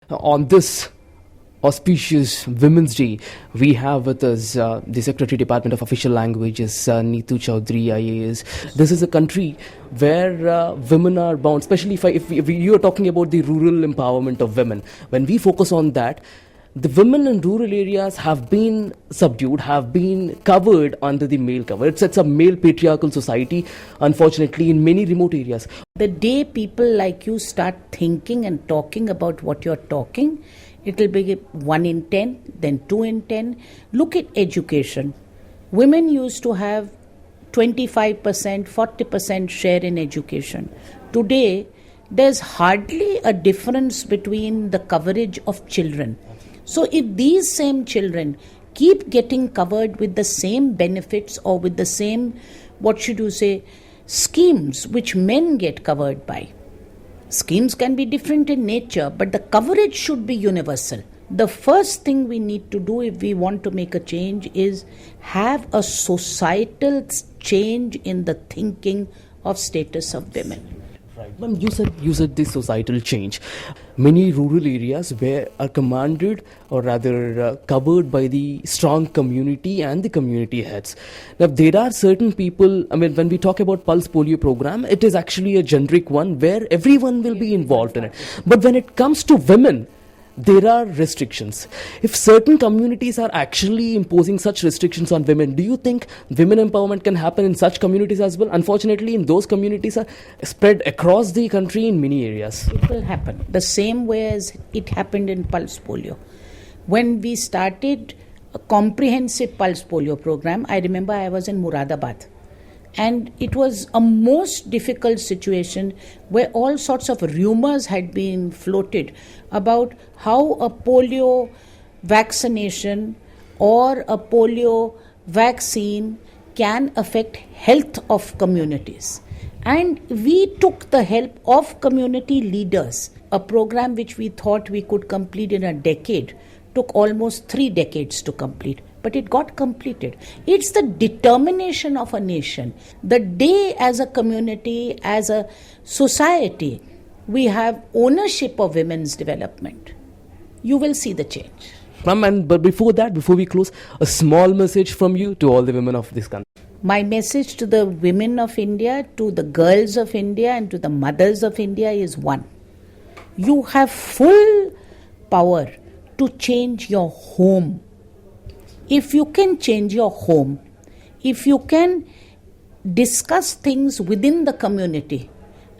On this auspicious Women's Day, we have with us the Secretary Department of Official Languages, Nita Chowdhury, IAS. This is a country where women are bound, especially if you are talking about the rural empowerment of women. When we focus on that, the women in rural areas have been subdued, have been covered under the male cover. It's a male patriarchal society, unfortunately, in many remote areas. The day people like you start thinking and talking about what you're talking, it will be 1 in 10, then 2 in 10. Look at education. Women used to have 25%, 40% share in education. Today, there's hardly a difference between the coverage of children. So if these same children keep getting covered with the same benefits or with the same, schemes which men get covered by, schemes can be different in nature, but the coverage should be universal. The first thing we need to do if we want to make a change is have a societal change in the thinking of status of women. Right. Ma'am, you said this societal change. Many rural areas are commanded or rather covered by the strong community and the community heads. Now, there are certain people, when we talk about Pulse Polio program, it is actually a generic one where everyone will be involved in it. But when it comes to women, there are restrictions. If certain communities are actually imposing such restrictions on women, do you think women empowerment can happen in such communities as well? Unfortunately, in those communities are spread across the country in many areas. It will happen the same way as it happened in Pulse Polio. When we started a comprehensive Pulse Polio program, I remember I was in Muradabad. And it was a most difficult situation where all sorts of rumors had been floated about how a polio vaccination or a polio vaccine can affect health of communities. And we took the help of community leaders. A program which we thought we could complete in a decade took almost 3 decades to complete. But it got completed. It's the determination of a nation. The day as a community, as a society, we have ownership of women's development, you will see the change. Ma'am, but before we close, a small message from you to all the women of this country. My message to the women of India, to the girls of India and to the mothers of India is one. You have full power to change your home. If you can change your home, if you can discuss things within the community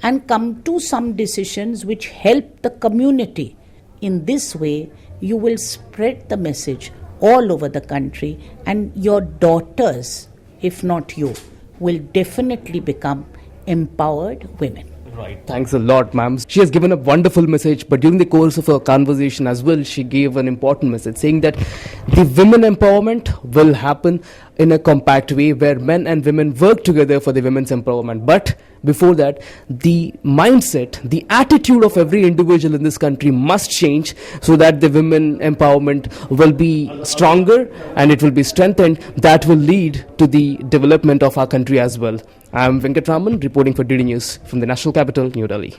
and come to some decisions which help the community, in this way you will spread the message all over the country, and your daughters, if not you, will definitely become empowered women. Right. Thanks a lot, ma'am. She has given a wonderful message, but during the course of her conversation as well, she gave an important message saying that the women empowerment will happen in a compact way where men and women work together for the women's empowerment. But before that, the mindset, the attitude of every individual in this country must change so that the women empowerment will be stronger and it will be strengthened. That will lead to the development of our country as well. I'm Venkat Raman reporting for DD News from the National Capital, New Delhi.